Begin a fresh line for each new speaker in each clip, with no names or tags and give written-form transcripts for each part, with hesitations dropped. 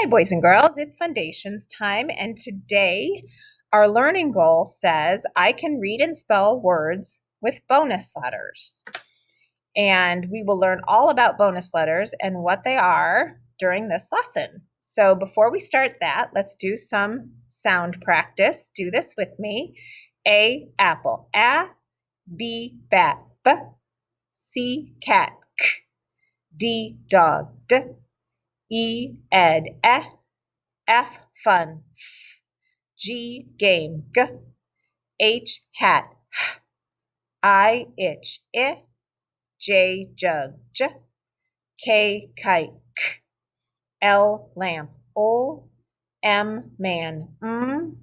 Hi, boys and girls. It's Foundations time, and today our learning goal says I can read and spell words with bonus letters. And we will learn all about bonus letters and what they are during this lesson. So before we start that, let's do some sound practice. Do this with me. A, apple. A, B, bat. B, C, cat. K, D, dog. D, E, ed. E, F, fun. F, G, game. G, H, hat. H, I, itch. I, J, jug. J, K, kite. K, L, lamp. O, M, man. M,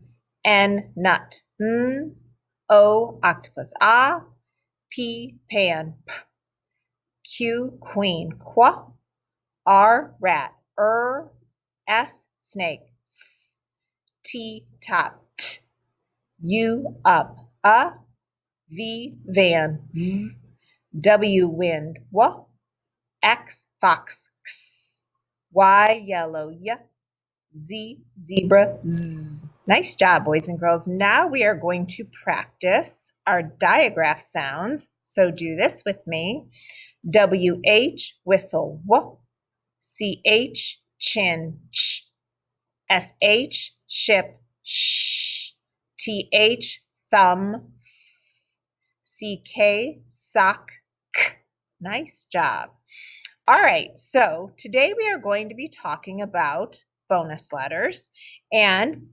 N, nut. N, O, octopus. A, P, pan. P, Q, queen. Qu, R, rat. S, snake. S, T, top. T, U, up. A, V, van. V, W, wind. W, X, fox. X, Y, yellow. Y, Z, zebra. Z. Nice job, boys and girls. Now we are going to practice our digraph sounds. So do this with me. WH, whistle. W, CH, chin. Ch, SH, ship. Sh, TH, thumb. CK, sock. K. Nice job. All right, so today we are going to be talking about bonus letters, and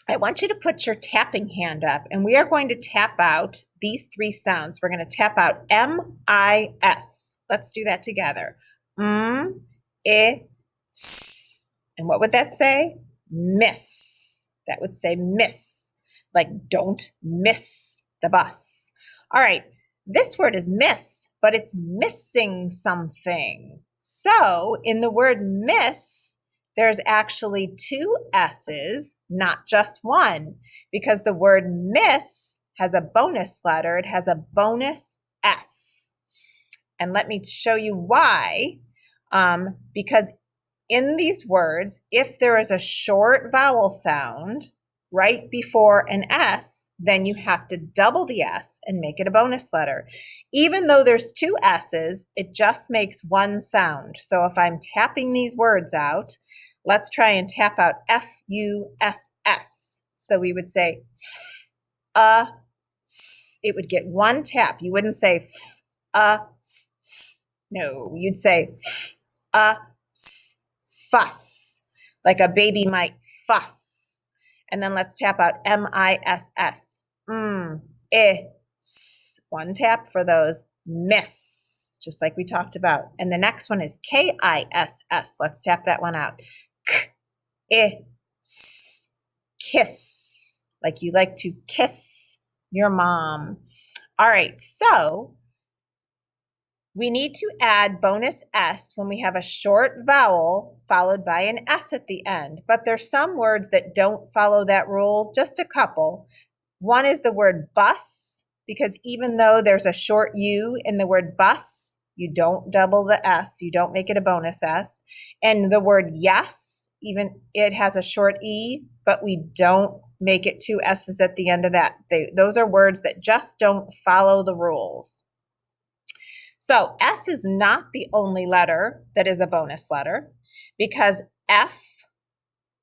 I want you to put your tapping hand up, and we are going to tap out these three sounds. We're going to tap out M-I-S. Let's do that together. S. And what would that say? Miss. That would say miss, like don't miss the bus. All right, this word is miss, but it's missing something. So in the word miss, there's actually two S's, not just one, because the word miss has a bonus letter. It has a bonus S. And let me show you why. Because in these words, if there is a short vowel sound right before an S, then you have to double the S and make it a bonus letter. Even though there's two S's, it just makes one sound. So if I'm tapping these words out, let's try and tap out F-U-S-S. So we would say s. It would get one tap. You wouldn't say s. No, you'd say s, fuss, like a baby might fuss. And then let's tap out M-I-S-S. One tap for those. Miss, just like we talked about. And the next one is K-I-S-S. Let's tap that one out. K-I-S, kiss, like you like to kiss your mom. All right, so we need to add bonus S when we have a short vowel followed by an S at the end. But there's some words that don't follow that rule, just a couple. One is the word bus, because even though there's a short U in the word bus, you don't double the S, you don't make it a bonus S. And the word yes, even it has a short E, but we don't make it two S's at the end of that. Those are words that just don't follow the rules. So S is not the only letter that is a bonus letter, because F,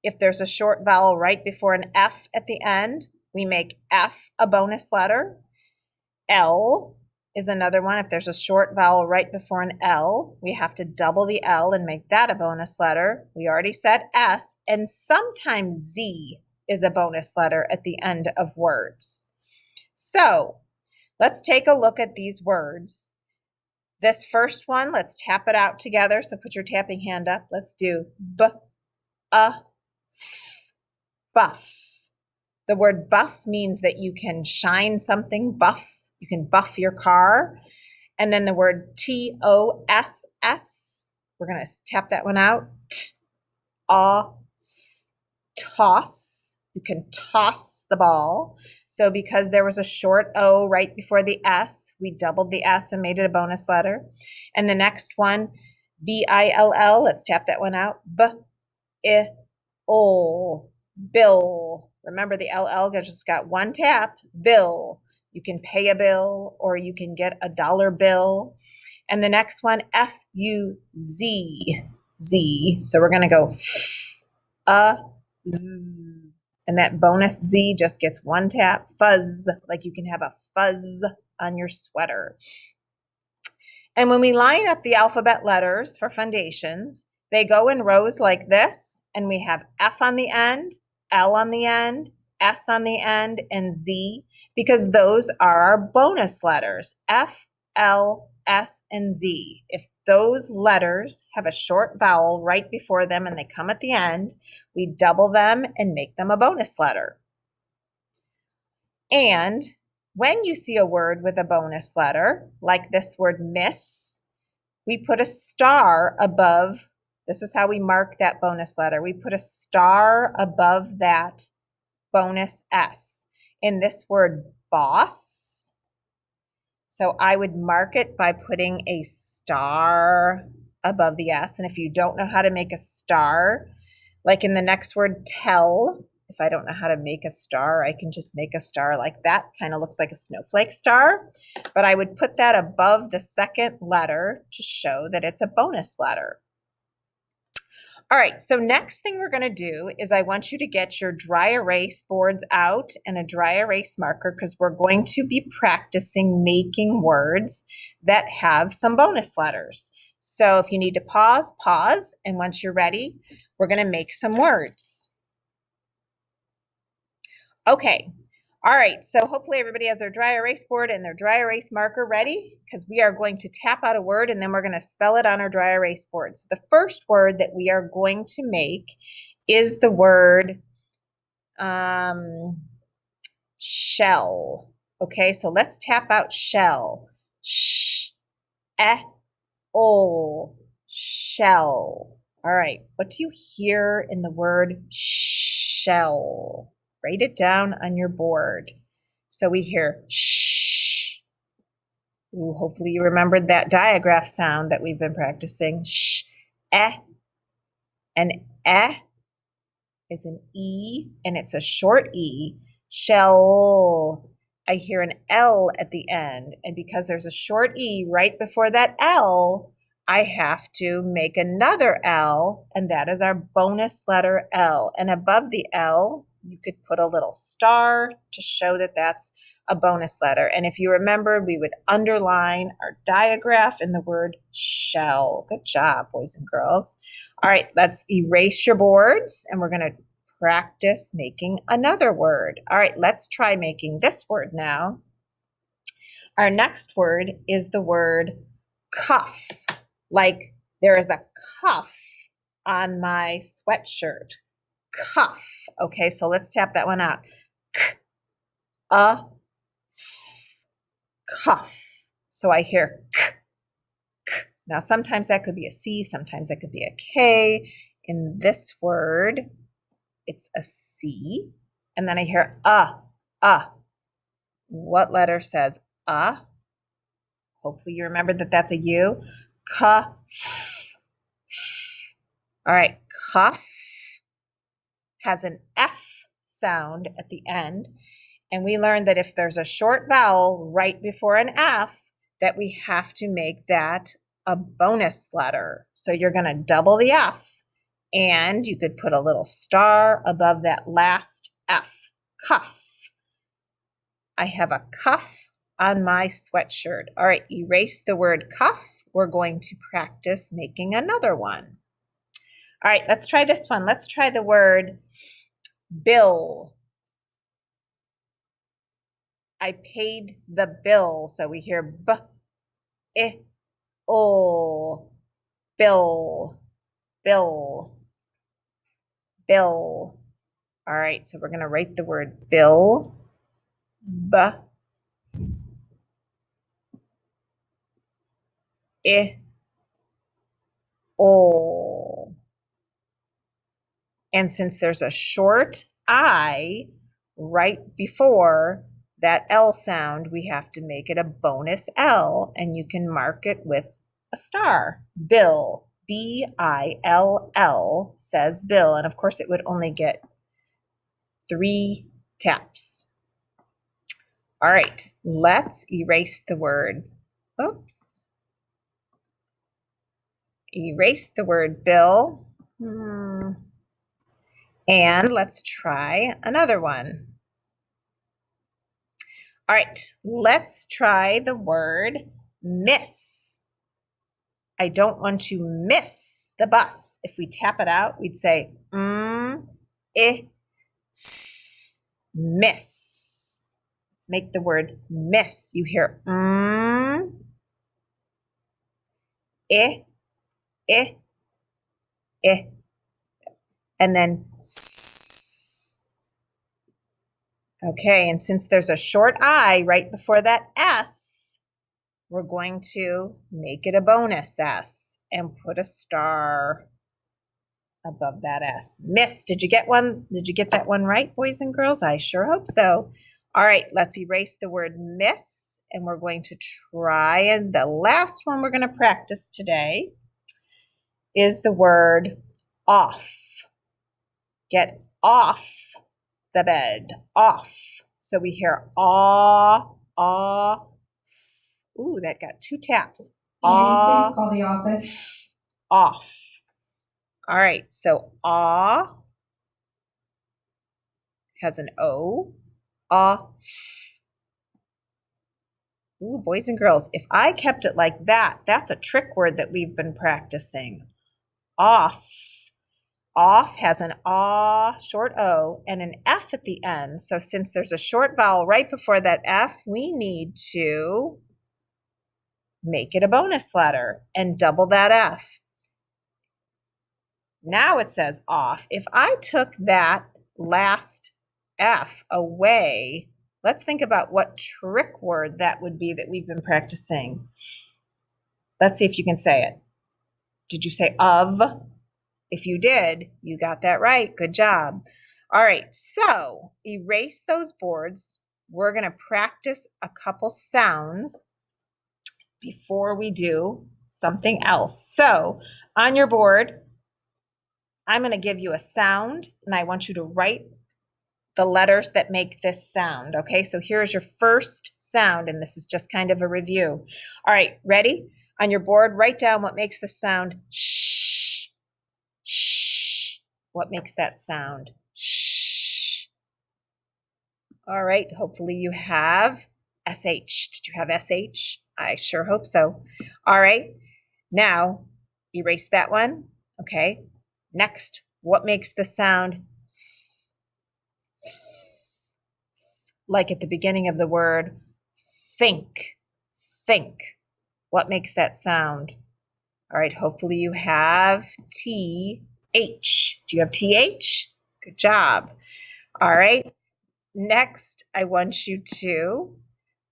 if there's a short vowel right before an F at the end, we make F a bonus letter. L is another one. If there's a short vowel right before an L, we have to double the L and make that a bonus letter. We already said S, and sometimes Z is a bonus letter at the end of words. So let's take a look at these words. This first one, let's tap it out together. So put your tapping hand up. Let's do buff. The word buff means that you can shine something, buff. You can buff your car. And then the word T-O-S-S, we're going to tap that one out. Toss. You can toss the ball. So because there was a short O right before the S, we doubled the S and made it a bonus letter. And the next one, B-I-L-L, let's tap that one out. I, O, bill. Remember the LL just got one tap, bill. You can pay a bill or you can get a dollar bill. And the next one, F-U-Z, Z. So we're going to go a, z. And that bonus Z just gets one tap, fuzz, like you can have a fuzz on your sweater. And when we line up the alphabet letters for foundations, they go in rows like this, and we have F on the end, L on the end, S on the end, and Z, because those are our bonus letters, F, L, S, and Z. If those letters have a short vowel right before them and they come at the end, we double them and make them a bonus letter. And when you see a word with a bonus letter, like this word miss, we put a star above. This is how we mark that bonus letter. We put a star above that bonus S. In this word boss, so I would mark it by putting a star above the S. And if you don't know how to make a star, like in the next word tell, if I don't know how to make a star, I can just make a star like that. Kind of looks like a snowflake star. But I would put that above the second letter to show that it's a bonus letter. All right, so next thing we're going to do is I want you to get your dry erase boards out and a dry erase marker, because we're going to be practicing making words that have some bonus letters. So if you need to pause, pause, and once you're ready, we're going to make some words. Okay. All right, so hopefully everybody has their dry erase board and their dry erase marker ready, because we are going to tap out a word and then we're going to spell it on our dry erase board. So the first word that we are going to make is the word shell. Okay, so let's tap out shell. O, shell. All right, what do you hear in the word shell? Write it down on your board. So we hear sh. Ooh, hopefully you remembered that digraph sound that we've been practicing. Sh, an is an E, and it's a short E. Shell. I hear an L at the end, and because there's a short E right before that L, I have to make another L, and that is our bonus letter L. And above the L, you could put a little star to show that that's a bonus letter. And if you remember, we would underline our digraph in the word shell. Good job, boys and girls. All right, let's erase your boards, and we're going to practice making another word. All right, let's try making this word now. Our next word is the word cuff. Like there is a cuff on my sweatshirt. Cuff. Okay, so let's tap that one out. Cuff. So I hear k. Now sometimes that could be a C, sometimes that could be a K. In this word, it's a C. And then I hear What letter says Hopefully you remember that that's a U. Cuff. All right, cuff has an F sound at the end. And we learned that if there's a short vowel right before an F, that we have to make that a bonus letter. So you're going to double the F, and you could put a little star above that last F. Cuff. I have a cuff on my sweatshirt. All right, erase the word cuff. We're going to practice making another one. All right, let's try this one. Let's try the word bill. I paid the bill. So we hear b, I, o, bill, bill, bill. All right, so we're going to write the word bill, b, I, o. And since there's a short I right before that L sound, we have to make it a bonus L, and you can mark it with a star. Bill. B-I-L-L says Bill. And of course, it would only get 3 taps. All right, let's erase the word. Oops. Erase the word Bill. And let's try another one. All right, let's try the word miss. I don't want to miss the bus. If we tap it out, we'd say miss. Let's make the word miss. You hear I, and then s. Okay, and since there's a short I right before that S, we're going to make it a bonus S and put a star above that S. Miss, did you get one? Did you get that one right, boys and girls? I sure hope so. All right, let's erase the word miss, and we're going to try, and the last one we're going to practice today is the word off. Get off the bed, off. So we hear aw, aw. Ooh, that got 2 taps.
Aw, please call the office.
Off. All right, so aw has an O. Off. Ooh, boys and girls, if I kept it like that, that's a trick word that we've been practicing. Off. Off has an ah, short O, and an F at the end. So since there's a short vowel right before that F, we need to make it a bonus letter and double that F. Now it says off. If I took that last F away, let's think about what trick word that would be that we've been practicing. Let's see if you can say it. Did you say of? If you did, you got that right. Good job. All right, so erase those boards. We're going to practice a couple sounds before we do something else. So on your board, I'm going to give you a sound, and I want you to write the letters that make this sound. Okay, so here's your first sound, and this is just kind of a review. All right, ready? On your board, write down what makes the sound shh. Shh. What makes that sound? Shh. All right, hopefully you have SH. Did you have SH? I sure hope so. All right, now erase that one. Okay, next, what makes the sound like at the beginning of the word think? Think. What makes that sound? All right, hopefully you have TH. Do you have TH? Good job. All right, next I want you to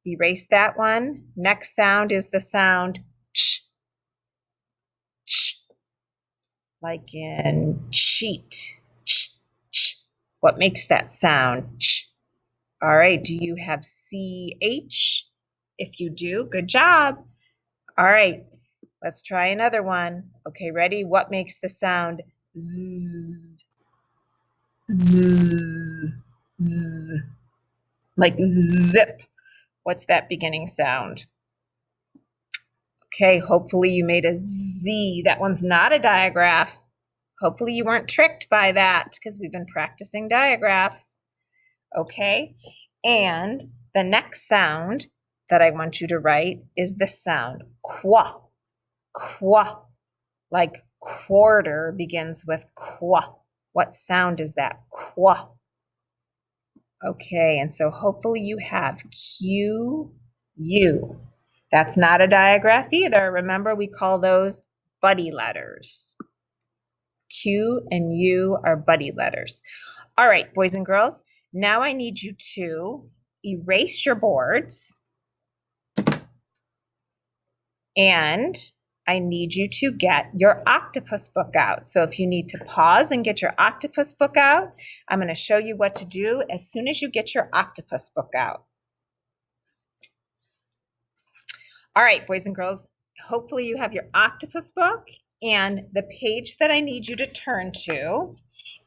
erase that one. Next sound is the sound ch, ch, like in cheat. Ch, ch. What makes that sound? Ch. All right, do you have CH? If you do, good job. All right, let's try another one. Okay, ready? What makes the sound zzz? Zzz, zzz, like zip. What's that beginning sound? Okay, hopefully you made a Z. That one's not a digraph. Hopefully you weren't tricked by that because we've been practicing digraphs. Okay, and the next sound that I want you to write is this sound, qua, qua, like quarter begins with qua. What sound is that? Qua. Okay, and so hopefully you have Q, U. That's not a digraph either. Remember, we call those buddy letters. Q and U are buddy letters. All right, boys and girls, now I need you to erase your boards, and I need you to get your octopus book out. So if you need to pause and get your octopus book out, I'm going to show you what to do as soon as you get your octopus book out. All right, boys and girls, hopefully you have your octopus book And the page that I need you to turn to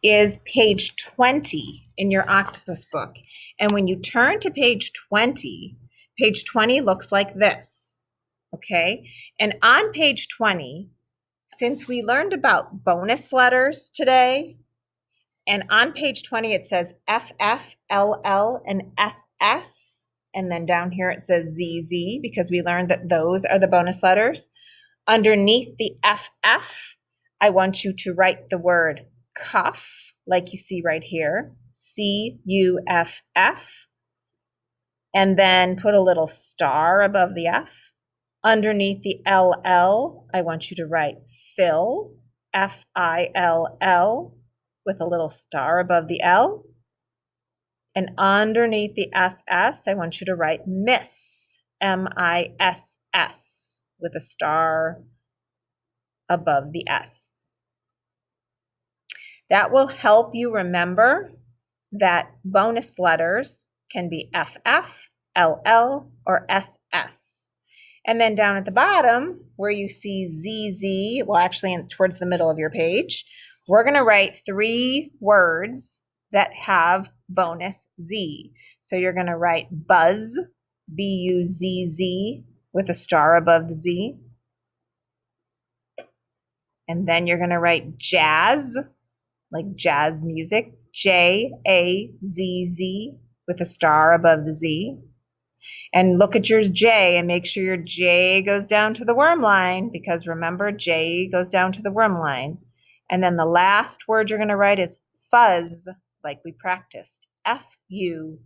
is page 20 in your octopus book. And when you turn to page 20 looks like this. Okay. And on page 20, since we learned about bonus letters today, and on page 20, it says FF, LL, and SS. And then down here it says ZZ because we learned that those are the bonus letters. Underneath the FF, I want you to write the word cuff, like you see right here, CUFF, and then put a little star above the F. Underneath the LL, I want you to write fill, FILL, with a little star above the L. And underneath the SS, I want you to write miss, MISS, with a star above the S. That will help you remember that bonus letters can be FF, LL, or SS. And then down at the bottom, where you see ZZ, well, actually towards the middle of your page, we're going to write 3 words that have bonus Z. So you're going to write buzz, BUZZ, with a star above the Z. And then you're going to write jazz, like jazz music, JAZZ, with a star above the Z. And look at your J and make sure your J goes down to the worm line, because remember, J goes down to the worm line. And then the last word you're going to write is fuzz, like we practiced, FUZZ,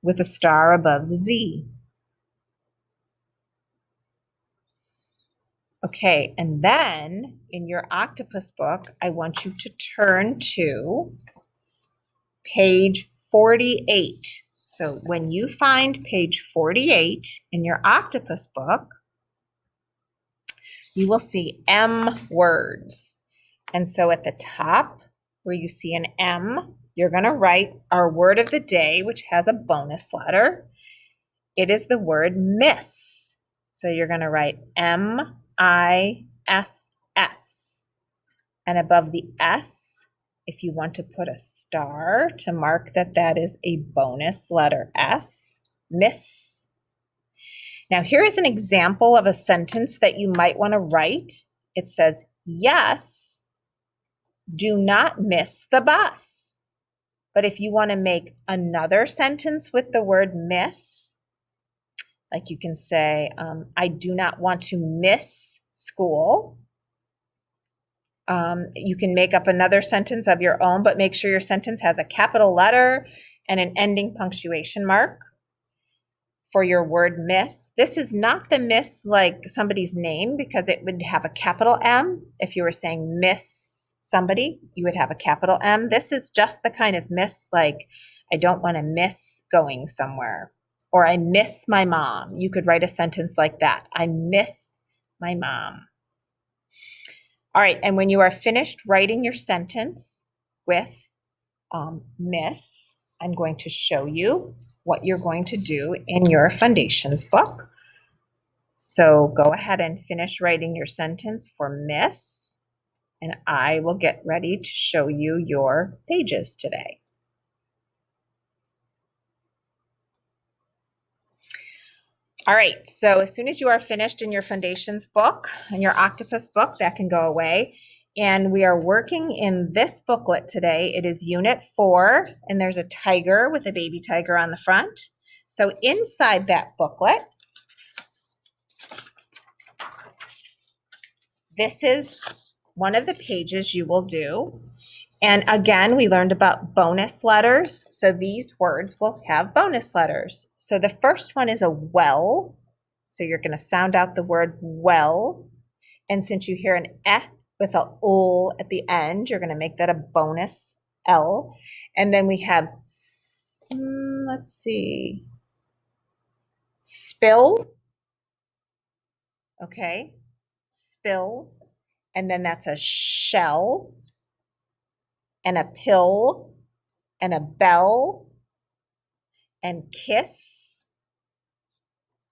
with a star above the Z. Okay, and then in your octopus book, I want you to turn to page 48. So when you find page 48 in your octopus book, you will see M words. And so at the top where you see an M, you're going to write our word of the day, which has a bonus letter. It is the word miss. So you're going to write MISS. And above the S, if you want to put a star to mark that that is a bonus letter S, miss. Now, here is an example of a sentence that you might want to write. It says, yes, do not miss the bus. But if you want to make another sentence with the word miss, like you can say, I do not want to miss school. You can make up another sentence of your own, but make sure your sentence has a capital letter and an ending punctuation mark for your word miss. This is not the miss like somebody's name, because it would have a capital M. If you were saying miss somebody, you would have a capital M. This is just the kind of miss like, I don't want to miss going somewhere, or I miss my mom. You could write a sentence like that. I miss my mom. All right, and when you are finished writing your sentence with miss, I'm going to show you what you're going to do in your foundations book. So go ahead and finish writing your sentence for miss, and I will get ready to show you your pages today. All right, so as soon as you are finished in your foundations book and your octopus book, that can go away. And we are working in this booklet today. It is Unit 4, and there's a tiger with a baby tiger on the front. So inside that booklet, this is one of the pages you will do. And again, we learned about bonus letters. So these words will have bonus letters. So the first one is a well. So you're going to sound out the word well. And since you hear an eh with a ul at the end, you're going to make that a bonus L. And then we have, let's see, spill. Okay, spill. And then that's a shell, and a pill, and a bell, and kiss,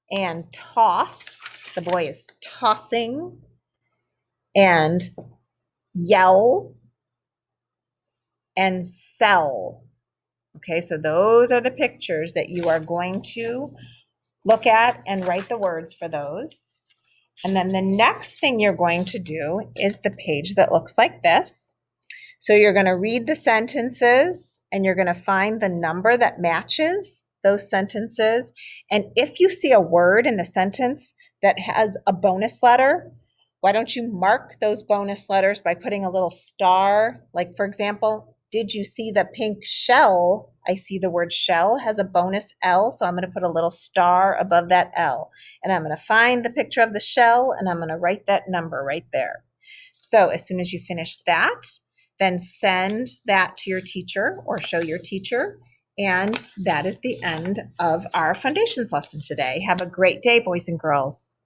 and toss. The boy is tossing. and yell and sell. Okay, so those are the pictures that you are going to look at and write the words for those. And then the next thing you're going to do is the page that looks like this. So you're going to read the sentences and you're going to find the number that matches those sentences. And if you see a word in the sentence that has a bonus letter, why don't you mark those bonus letters by putting a little star? Like, for example, did you see the pink shell? I see the word shell has a bonus L, so I'm going to put a little star above that L. And I'm going to find the picture of the shell and I'm going to write that number right there. So as soon as you finish that, then send that to your teacher or show your teacher. And that is the end of our foundations lesson today. Have a great day, boys and girls.